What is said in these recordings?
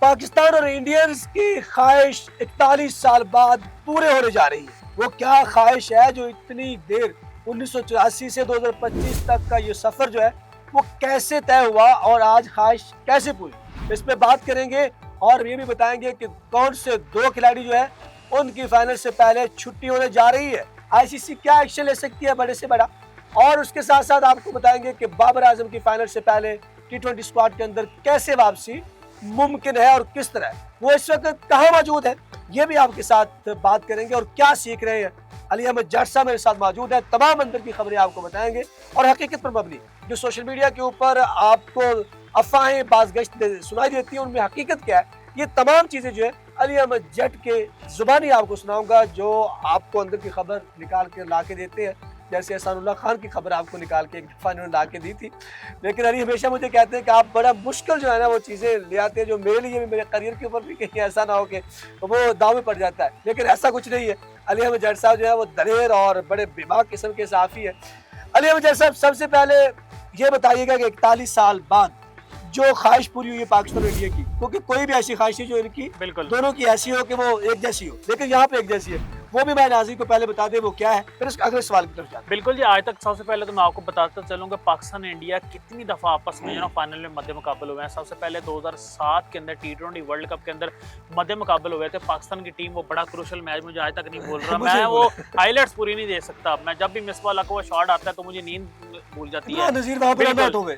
पाकिस्तान और इंडियंस की ख्वाहिश 41 साल बाद पूरे होने जा रही है। वो क्या ख्वाहिश है जो इतनी देर 1984 से 2025 तक का ये सफर जो है वो कैसे तय हुआ और आज ख्वाहिश कैसे पूरी, इस पे बात करेंगे और ये भी बताएंगे कि कौन से दो खिलाड़ी जो है उनकी फाइनल से पहले छुट्टी होने जा रही है, आईसीसी क्या एक्शन ले सकती है बड़े से बड़ा, और उसके साथ साथ आपको बताएंगे कि बाबर आजम की फाइनल से पहले टी20 स्क्वाड के अंदर कैसे वापसी मुमकिन है और किस तरह वो इस वक्त कहाँ मौजूद है, ये भी आपके साथ बात करेंगे और क्या सीख रहे हैं। अली अहमद जट साहब मेरे साथ मौजूद है, तमाम अंदर की खबरें आपको बताएंगे और हकीकत पर मबनी जो सोशल मीडिया के ऊपर आपको अफवाहें बाज़गश्त सुनाई देती हैं उनमें हकीकत क्या है, ये तमाम चीजें जो है अली अहमद जट के जुबानी आपको सुनाऊंगा, जो आपको अंदर की खबर निकाल कर ला के देते हैं। जैसे एहसानुल्लाह खान की खबर आपको निकाल के एक दफा इन्होंने ला के दी थी, लेकिन अली हमेशा मुझे कहते हैं कि आप बड़ा मुश्किल जो है ना वो चीज़ें ले आते हैं जो मेरे लिए भी, मेरे करियर के ऊपर भी कहीं ऐसा ना हो कि वो दाव में पड़ जाता है, लेकिन ऐसा कुछ नहीं है। अली अहमद जट साहब जो है वो दलेर और बड़े बेबाक किस्म के सहाफ़ी है। अली अहमद जट साहब, सबसे पहले ये बताइएगा कि 41 साल बाद जो ख्वाहिश पूरी हुई है पाकिस्तान और इंडिया की, क्योंकि कोई भी ऐसी ख्वाहिश है जो इनकी बिल्कुल दोनों की ऐसी हो कि वो एक जैसी हो, लेकिन यहाँ पे एक जैसी है, वो भी मैं नाज़रीन को पहले बता दें वो क्या है, फिर उसके अगले सवाल की तरफ जाते हैं। बिल्कुल जी, आज तक सबसे पहले तो मैं आपको बताता चलूंगा पाकिस्तान इंडिया कितनी दफा आपस में फाइनल में मध्य मुकाबले हुए हैं। सबसे पहले 2007 के अंदर टी20 वर्ल्ड कप के अंदर मध्य मुकाबले हुए थे। पाकिस्तान की टीम वो बड़ा क्रूशल मैच, मुझे आज तक नहीं बोल रहा, मैं वो हाईलाइट्स पूरी नहीं दे सकता, मैं जब भी मिस बॉल का शॉट आता है तो मुझे नींद भूल जाती है।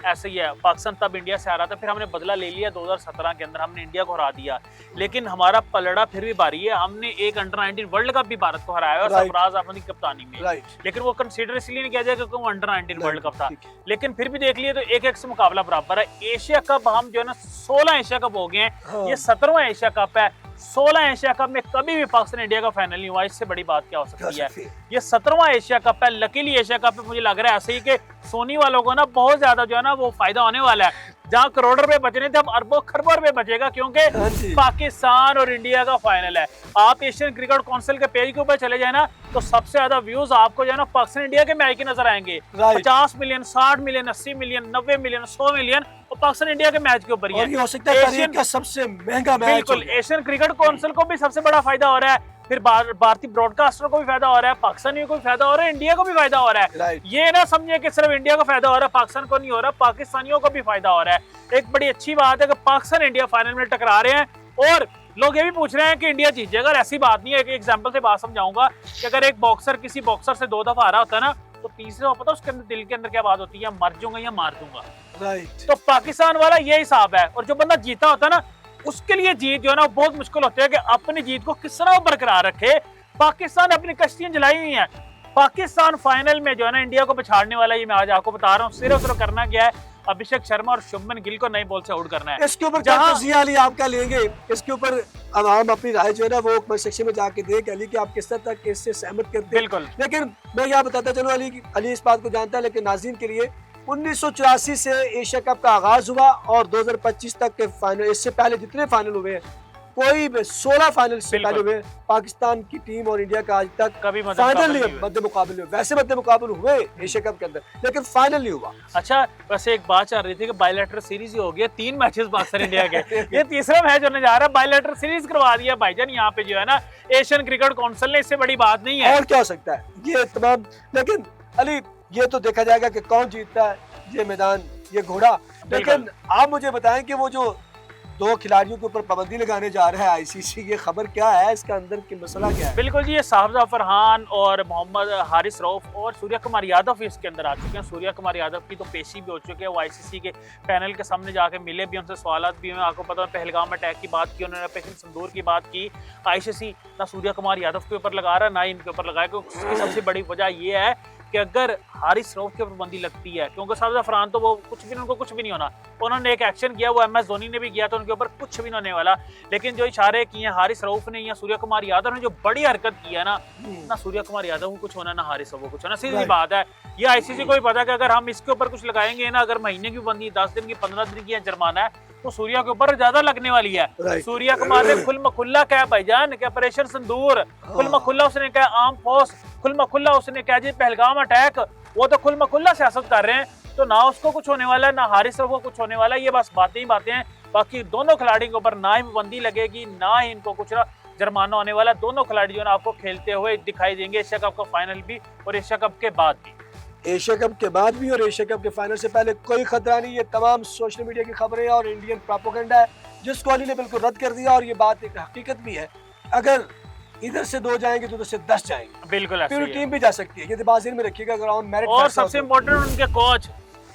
ऐसे ही है, पाकिस्तान तब इंडिया से आ रहा था, फिर हमने बदला ले लिया 2017 के अंदर, हमने इंडिया को हरा दिया, लेकिन हमारा पलड़ा फिर भी भारी है। हमने एक अंडर-19 वर्ल्ड कप भी भारत को हराया और सरफराज अहमद की कप्तानी में, लेकिन वो कंसीडर इसलिए नहीं किया जाए क्योंकि वो अंडर-19 वर्ल्ड कप था, लेकिन फिर भी देख लिए तो एक से मुकाबला बराबर है। एशिया कप हम जो है ना 16 एशिया कप हो गए हैं, ये 17वां एशिया कप है। 16 एशिया कप में कभी भी पाकिस्तान इंडिया का फाइनल नहीं हुआ, इससे बड़ी बात क्या हो सकती है। ये 17वां एशिया कप है। लकीली एशिया कप में मुझे लग रहा है ऐसे ही कि सोनी वालों को ना बहुत ज्यादा जो है ना वो फायदा होने वाला है, जहां करोड़ रुपए बच रहे थे अब अरबों खरबों रुपए बचेगा, क्योंकि पाकिस्तान और इंडिया का फाइनल है। आप एशियन क्रिकेट काउंसिल के पेज के ऊपर चले जाए ना तो सबसे ज्यादा व्यूज आपको जो है ना पाकिस्तान इंडिया के मैच के नजर आएंगे। 50 million, 60 million, 80 million, 90 million, 100 million और पाकिस्तान इंडिया के मैच के ऊपर ही है। हो सकता है एशियन का सबसे महंगा मैच। बिल्कुल, एशियन क्रिकेट काउंसिल को भी सबसे बड़ा फायदा हो रहा है, फिर भारतीय ब्रॉडकास्टर को भी फायदा हो रहा है, पाकिस्तानियों को भी फायदा हो रहा है, इंडिया को भी फायदा हो रहा है। ये ना समझिए कि सिर्फ इंडिया को फायदा हो रहा है, पाकिस्तान को नहीं हो रहा, पाकिस्तानियों को भी फायदा हो रहा है। एक बड़ी अच्छी बात है कि पाकिस्तान इंडिया फाइनल में टकरा रहे हैं और लोग ये भी पूछ रहे हैं कि इंडिया जीत जाएगा। ऐसी बात नहीं है। एक एग्जांपल से बात समझाऊंगा कि अगर एक बॉक्सर किसी बॉक्सर से 2 दफा हारा होता है ना तो तीसरे पता उसके अंदर दिल के अंदर क्या बात होती है, मर जाऊंगा या मार दूंगा। तो पाकिस्तान वाला ये हिसाब है, और जो बंदा जीता होता है ना उसके लिए जीत जो है ना बहुत मुश्किल होती है कि अपनी जीत को किस तरह बरकरार रखे। पाकिस्तान अपनी कश्तियां जलाई हुई हैं। पाकिस्तान फाइनल में जो है ना इंडिया को पछाड़ने वाला, ये मैं आज आपको बता रहा हूँ। सिर्फ करना क्या है, अभिषेक शर्मा और शुभमन गिल को नई बॉल से आउट करना है। इसके ऊपर अली आपका लेंगे, इसके ऊपर अब हम अपनी राय जो है ना वो कमेंट सेक्शन में जाके दें अली कि आप किस तरह तक इससे सहमत करते हैं। बिल्कुल, लेकिन मैं यहाँ बताता चलूं, अली इस बात को जानता है, लेकिन नाज़रीन के लिए 1984 से एशिया कप का आगाज हुआ और 2025 तक के फाइनल, इससे पहले जितने फाइनल हुए कोई 16 फाइनल से पहले हुए, पाकिस्तान की टीम और इंडिया का आज तक कभी फाइनल नहीं, मध्य मुकाबले हुए। वैसे मध्य मुकाबले हुए एशिया कप के अंदर, लेकिन फाइनल नहीं हुआ। अच्छा, वैसे एक बात चल रही थी कि बायलैटरल सीरीज ही हो गया, 3 मैचेस पाकिस्तान इंडिया के, ये तीसरा मैच होने जा रहा है। बायलैटरल सीरीज करवा दिया भाईजान यहाँ पे जो है ना एशियन क्रिकेट काउंसिल ने, इससे बड़ी बात नहीं है। और क्या हो सकता है ये तमाम, लेकिन अली ये तो देखा जाएगा कि कौन जीतता है, ये मैदान, ये घोड़ा। लेकिन आप मुझे बताएं कि वो जो 2 खिलाड़ियों के ऊपर पाबंदी लगाने जा रहा है आईसीसी, ये खबर क्या है, इसका अंदर की मसला क्या है? बिल्कुल जी, ये शाहजाद फरहान और मोहम्मद हारिस रऊफ और सूर्या कुमार यादव इसके अंदर आ चुके हैं। सूर्या कुमार यादव की तो पेशी भी हो चुकी है, वो आईसीसी के पैनल के सामने जाके मिले भी, उनसे सवालात भी हुए। आपको पता है पहलगाम अटैक की बात की उन्होंने, ऑपरेशन सिंदूर की बात की। आईसीसी ना सूर्या कुमार यादव के ऊपर लगा रहा है ना ही इनके ऊपर लगाया, क्योंकि उसकी सबसे बड़ी वजह ये है कि अगर हारिस रऊफ के ऊपर पाबंदी लगती है, क्योंकि शाहजाद फरहान तो वो कुछ भी, उनको कुछ भी नहीं होना, उन्होंने एक एक्शन किया, वो एमएस धोनी ने भी किया, तो उनके ऊपर कुछ भी नहीं होने वाला। लेकिन जो इशारे किए हारिस रऊफ ने या सूर्या कुमार यादव ने, जो बड़ी हरकत की है ना सूर्या कुमार यादव को कुछ होना ना हारिस रऊफ को कुछ होना, सीधी बात है। ये आईसीसी को भी पता है कि अगर हम इसके ऊपर कुछ लगाएंगे ना, अगर महीने की पाबंदी, 10 दिन की, 15 दिन की जुर्माना है, तो सूर्या के ऊपर ज्यादा लगने वाली है। सूर्या कुमार ने खुल मखुल्ला कहा भाईजान कि ऑपरेशन सिंदूर, खुल मखुल्ला उसने कहा आर्म फोर्स, खुल मखुल्ला उसने कहा जी पहलगाम अटैक, वो तो खुल मखुल्ला सियासत कर रहे हैं। तो ना उसको कुछ होने वाला है, ना हारिस रऊफ को कुछ होने वाला है। ये बस बातें ही बातें हैं। बाकी दोनों खिलाड़ियों के ऊपर ना ही पाबंदी लगेगी, ना ही इनको कुछ जुर्माना होने वाला। दोनों खिलाड़ी जो है आपको खेलते हुए दिखाई देंगे एशिया कप का फाइनल भी और एशिया कप के बाद भी। एशिया कप के बाद भी और एशिया कप के फाइनल से पहले कोई खतरा नहीं। ये तमाम सोशल मीडिया की खबरें और इंडियन प्रोपेगेंडा है जिसको अली ने बिल्कुल रद्द कर दिया, और ये बात एक हकीकत भी है। अगर इधर से 2 जाएंगे तो उधर से 10 जाएंगे, बिल्कुल पूरी टीम भी जा सकती है। ये दिमाग में रखिएगा ग्राउंड मेरिट। और सबसे इम्पोर्टेंट उनके कोच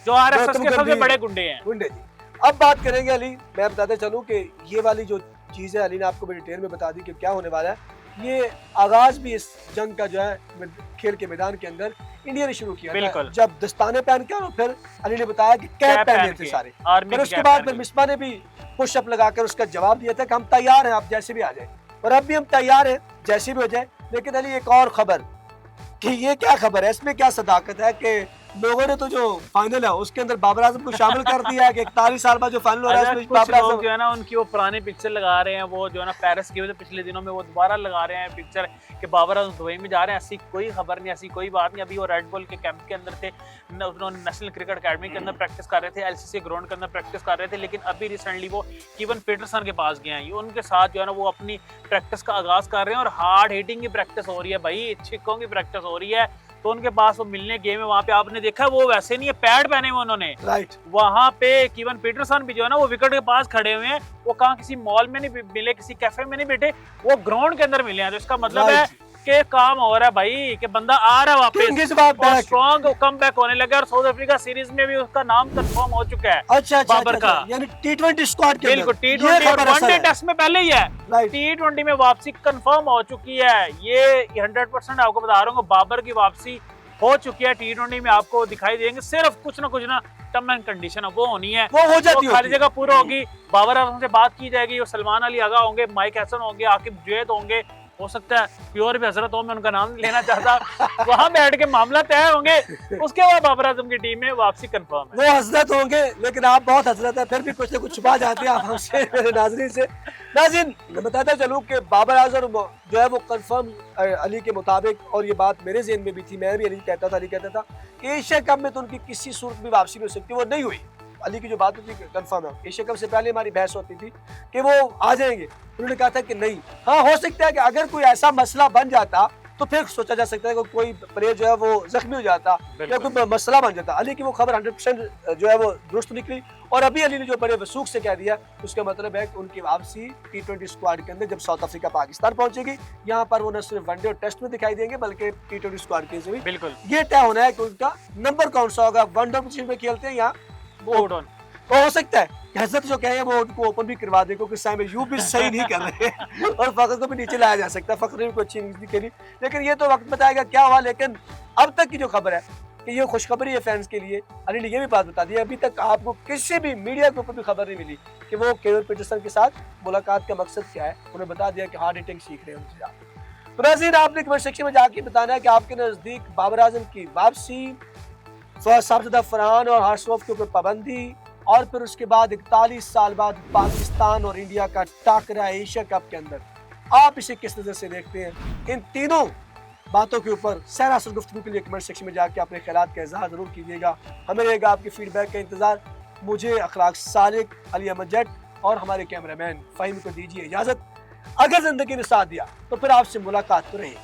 जो आरएसएस के सबसे बड़े गुंडे हैं। गुंडे जी। अब बात करेंगे अली, मैं बताते चलूं कि ये वाली जो चीज है अली ने आपको बड़ी डिटेल में बता दी कि क्या होने वाला है। ये आगाज भी इस जंग का जो है खेल के मैदान के अंदर इंडिया ने शुरू किया था, जब दस्ताने पहन के, और फिर अली ने बताया कि कैप पहने थे सारे, और उसके बाद फिर मिसबा ने भी पुशअप लगाकर उसका जवाब दिया था कि हम तैयार हैं, आप जैसे भी आ जाए। और अब भी हम तैयार हैं जैसे भी हो जाए। लेकिन अली एक और खबर कि ये क्या खबर है, इसमें क्या सदाकत है कि लोगों ने तो जो फाइनल है उसके अंदर बाबर आजम को शामिल कर दिया है कि 41 साल बाद जो फाइनल हो रहा है उसमें बाबर आजम जो है ना उनकी वो पुरानी पिक्चर लगा रहे हैं, वो जो है ना पेरिस की वजह से पिछले दिनों में वो दोबारा लगा रहे हैं पिक्चर कि बाबर आजम दुबई में जा रहे हैं। ऐसी कोई खबर नहीं, ऐसी कोई बात नहीं। अभी वो रेड बुल के कैंप के अंदर थे, उन्होंने नेशनल क्रिकेट अकेडमी के अंदर प्रैक्टिस कर रहे थे, एलसीसी ग्राउंड के अंदर प्रैक्टिस कर रहे थे। लेकिन अभी रिसेंटली वो कीवन पीटरसन के पास गए हैं, उनके साथ जो है ना वो अपनी प्रैक्टिस का आगाज कर रहे हैं और हार्ड हिटिंग की प्रैक्टिस हो रही है भाई, छिक्कों की प्रैक्टिस हो रही है। तो उनके पास वो मिलने गए में वहां पे आपने देखा वो वैसे नहीं है, पैड पहने हुए उन्होंने। राइट। वहां पे कीवन पीटरसन भी जो है ना वो विकेट के पास खड़े हुए हैं, वो कहाँ किसी मॉल में नहीं मिले, किसी कैफे में नहीं बैठे, वो ग्राउंड के अंदर मिले हैं। तो इसका मतलब है कि काम हो रहा है भाई, कि बंदा आ रहा है वापस, स्ट्रॉन्ग कमबैक होने लगा। और साउथ अफ्रीका सीरीज में भी उसका नाम कंफर्म हो चुका है। अच्छा, बाबर का यानी टी20 स्क्वाड के बिल्कुल टी20 और वनडे टेस्ट में पहले ही है, टी20 में वापसी कंफर्म हो चुकी है। ये 100% आपको बता रहा हूँ बाबर की वापसी हो चुकी है। टी20 में आपको दिखाई देंगे, सिर्फ कुछ ना कुछ ना टर्म एंड कंडीशन वो होनी है, वो हो जाती है, खाली जगह पूरा होगी। बाबर आजम से बात की जाएगी, वो सलमान अली आगा होंगे, माइक हैसन होंगे, आकिब जुवैद होंगे, हो सकता है प्योर भी हजरत हो, मैं उनका नाम नहीं लेना चाहता। वहां बैठ के मामला तय होंगे, उसके बाद बाबर आजम की टीम में वापसी कंफर्म है। वो हजरत होंगे, लेकिन आप बहुत हजरत है, फिर भी कुछ ना कुछ छुपा जाते हैं आप हमसे, मेरे नाज़रीन से। नाज़रीन, मैं बताता चलूं कि बाबर आजम जो है वो कंफर्म अली के मुताबिक, और ये बात मेरे ज़हन में भी थी, मैं भी अली कहता था, अली कहता था कि एशिया कप में तो उनकी किसी सूरत में वापसी भी हो सकती है, वो नहीं हुई। अली की जो बात होती कंफर्म है। एशिया कप से पहले हमारी बहस होती थी कि वो आ जाएंगे, उन्होंने कहा था कि नहीं, हाँ हो सकता है कि अगर कोई ऐसा मसला बन जाता तो फिर सोचा जा सकता है कि कोई प्लेयर जो है वो जख्मी हो जाता या कोई मसला बन जाता। अली की वो खबर 100% जो है वो दुरुस्त निकली, और अभी अली ने जो बड़े वसूख से कह दिया, उसका मतलब है कि उनकी वापसी टी20 स्क्वाड के अंदर जब साउथ अफ्रीका पाकिस्तान पहुंचेगी, यहाँ पर वो न सिर्फ वनडे और टेस्ट में दिखाई देंगे बल्कि टी20 स्क्वाड के भी। बिल्कुल ये तय होना है कि उनका नंबर कौन सा होगा, वनडे पोजीशन में खेलते हैं या तो हो सकता है कि हजरत जो कहे वो उनको ओपन भी करवा दे, क्योंकि साइम अय्यूब भी सही नहीं कर रहे हैं और फखर को भी नीचे लाया जा सकता है, फखर को अच्छी नहीं खेली। लेकिन ये तो वक्त बताएगा क्या हुआ। लेकिन अब तक की जो खबर है कि ये खुशखबरी है फैंस के लिए। अली ने ये भी बात बता दी, अभी तक आपको किसी भी मीडिया के ऊपर भी खबर नहीं मिली कि वो कीवन पीटरसन के साथ मुलाकात का मकसद क्या है। उन्हें बता दिया कि हार्ड हिटिंग सीख रहे हैं उनसे। तो नाज़रीन, आपने कमेंट सेक्शन में जाके बताना है कि आपके नजदीक बाबर आजम की वापसी, साबजुदा फरहान और हाशरफ के ऊपर पाबंदी, और फिर उसके बाद 41 साल बाद पाकिस्तान और इंडिया का टाकरा एशिया कप के अंदर, आप इसे किस नजर से देखते हैं? इन तीनों बातों के ऊपर सरासर गुफ्तगू के लिए कमेंट सेक्शन में जाके अपने ख्यालात का इजहार जरूर कीजिएगा। हमें रहेगा आपके फीडबैक का इंतजार। मुझे अखलाक सालिक, अली अहमद जट और हमारे कैमरामैन फ़हीम को दीजिए इजाजत। अगर जिंदगी ने साथ दिया तो फिर आपसे मुलाकात तो रही।